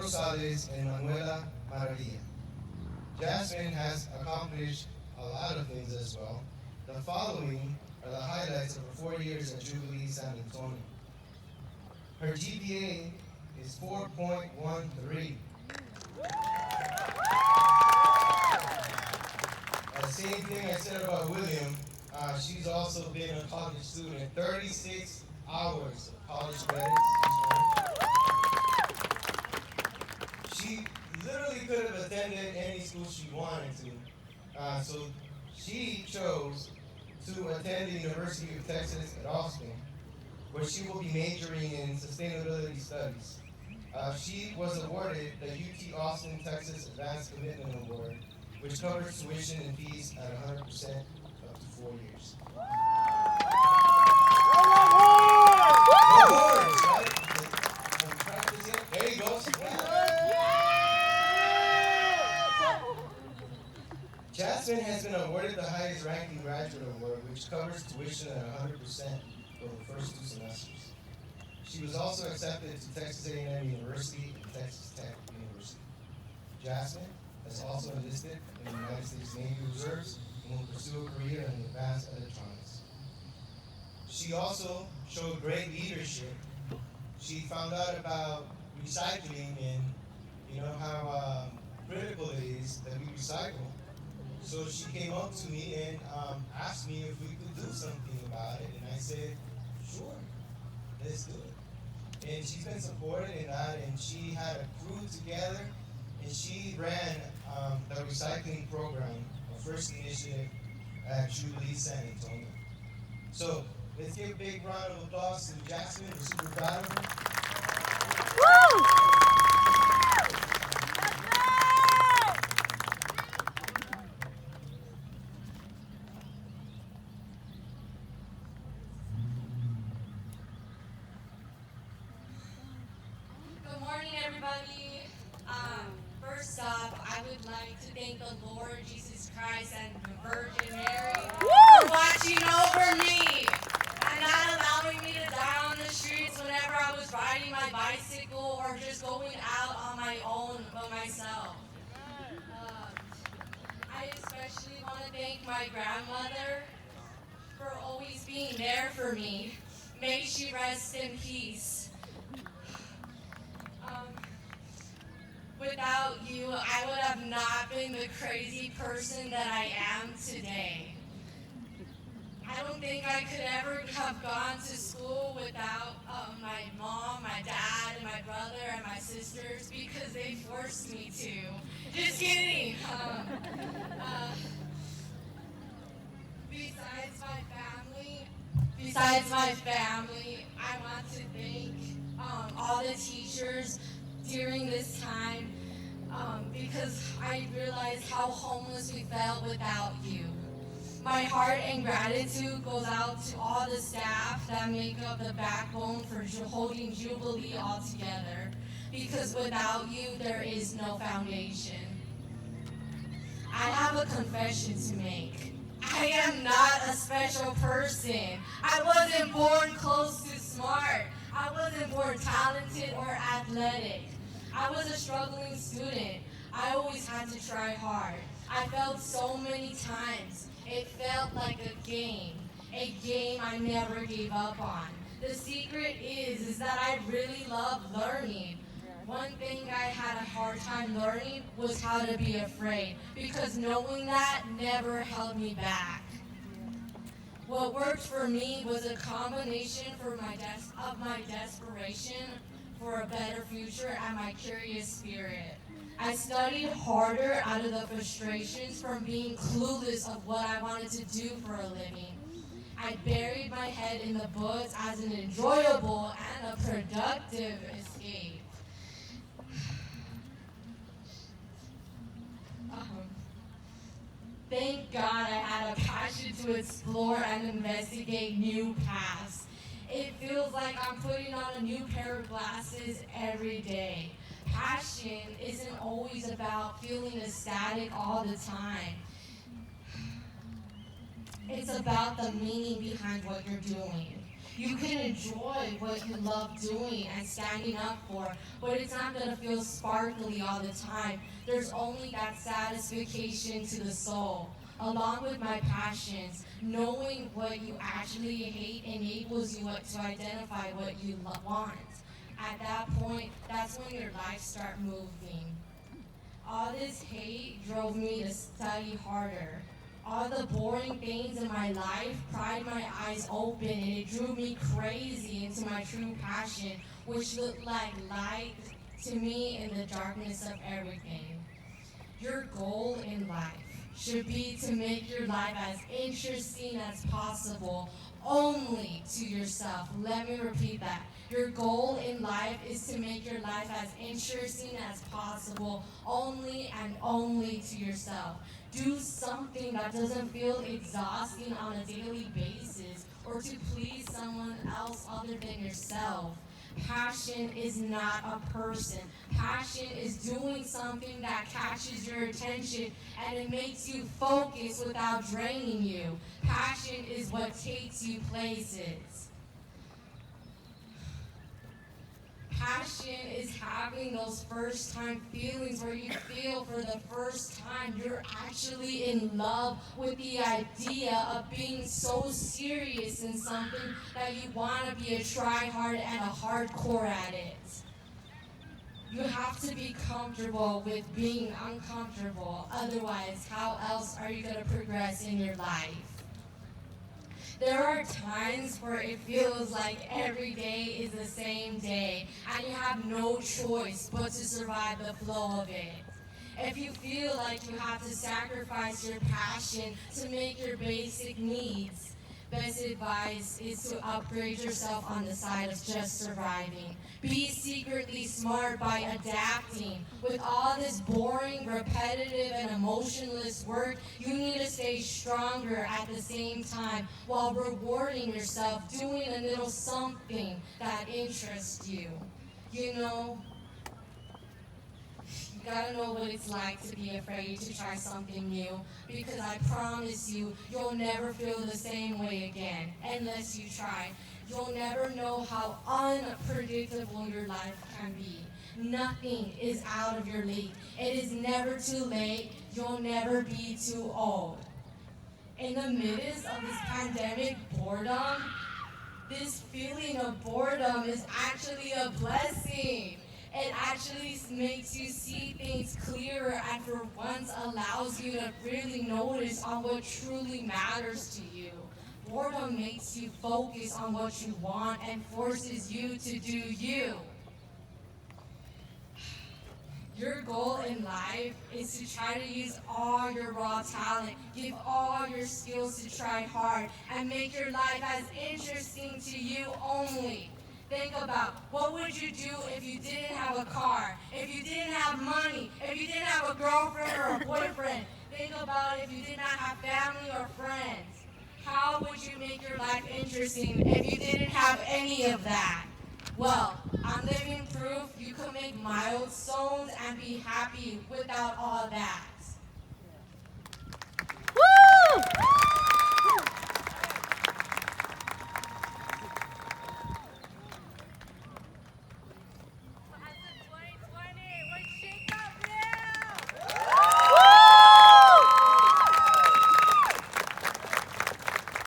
Rosales and Manuela Maravilla. Jasmine has accomplished a lot of things as well. The following are the highlights of her 4 years at Jubilee San Antonio. Her GPA is 4.13. The same thing I said about William, she's also been a college student. 36 hours of college credits she's earned. She literally could have attended any school she wanted to. So she chose to attend the University of Texas at Austin, where she will be majoring in sustainability studies. She was awarded the UT Austin, Texas Advanced Commitment Award, which covers tuition and fees at 100% up to 4 years. Awards, right? Can we practice it? There you go. Jasmine has been awarded the highest ranking graduate award, which covers tuition at 100% for the first 2 semesters. She was also accepted to Texas A&M University and Texas Tech University. Jasmine is also enlisted in the United States Navy Reserves and will pursue a career in advanced electronics. She also showed great leadership. She found out about recycling and how critical it is that we recycle. So she came up to me and asked me if we could do something about it, and I said, sure, let's do it. And she's been supported in that, and she had a crew together, and she ran the recycling program, the first initiative at Jubilee San Antonio. So let's give a big round of applause to Jasmine. We're super proud of her. Woo! Good morning, everybody. First off, I would like to thank the Lord Jesus Christ and the Virgin Mary for watching over me and not allowing me to die on the streets whenever I was riding my bicycle or just going out on my own by myself. I especially want to thank my grandmother for always being there for me. May she rest in peace. Without you, I would have not been the crazy person that I am today. I don't think I could ever have gone to school without my mom, my dad, and my brother, and my sisters because they forced me to. Just kidding. Besides my family, I want to thank all the teachers during this time because I realized how homeless we felt without you. My heart and gratitude goes out to all the staff that make up the backbone for holding Jubilee all together, because without you, there is no foundation. I have a confession to make. I am not a special person. I wasn't born close to smart. I wasn't born talented or athletic. I was a struggling student. I always had to try hard. I failed so many times. It felt like a game I never gave up on. The secret is that I really love learning. One thing I had a hard time learning was how to be afraid, because knowing that never held me back. What worked for me was a combination of my desperation for a better future and my curious spirit. I studied harder out of the frustrations from being clueless of what I wanted to do for a living. I buried my head in the books as an enjoyable and a productive escape. Thank God I had a passion to explore and investigate new paths. It feels like I'm putting on a new pair of glasses every day. Passion isn't always about feeling ecstatic all the time. It's about the meaning behind what you're doing. You can enjoy what you love doing and standing up for, but it's not going to feel sparkly all the time. There's only that satisfaction to the soul. Along with my passions, knowing what you actually hate enables you to identify what you want. At that point, that's when your life starts moving. All this hate drove me to study harder. All the boring things in my life pried my eyes open and it drew me crazy into my true passion, which looked like light to me in the darkness of everything. Your goal in life should be to make your life as interesting as possible, only to yourself. Let me repeat that. Your goal in life is to make your life as interesting as possible, only and only to yourself. Do something that doesn't feel exhausting on a daily basis or to please someone else other than yourself. Passion is not a person. Passion is doing something that catches your attention and it makes you focus without draining you. Passion is what takes you places. Passion is having those first time feelings where you feel for the first time you're actually in love with the idea of being so serious in something that you want to be a tryhard and a hardcore at it. You have to be comfortable with being uncomfortable. Otherwise, how else are you going to progress in your life? There are times where it feels like every day is the same day and you have no choice but to survive the flow of it. If you feel like you have to sacrifice your passion to make your basic needs, best advice is to upgrade yourself on the side of just surviving. Be secretly smart by adapting. With all this boring, repetitive, and emotionless work, you need to stay stronger at the same time while rewarding yourself doing a little something that interests you. You know, you gotta know what it's like to be afraid to try something new, because I promise you, you'll never feel the same way again unless you try. You'll never know how unpredictable your life can be. Nothing is out of your league. It is never too late. You'll never be too old. In the midst of this pandemic boredom, this feeling of boredom is actually a blessing. It actually makes you see things clearer and for once allows you to really notice on what truly matters to you. Boredom makes you focus on what you want and forces you to do you. Your goal in life is to try to use all your raw talent, give all your skills to try hard, and make your life as interesting to you only. Think about, what would you do if you didn't have a car, if you didn't have money, if you didn't have a girlfriend or a boyfriend? Think about if you did not have family or friends. How would you make your life interesting if you didn't have any of that? Well, I'm living proof you can make milestones and be happy without all that.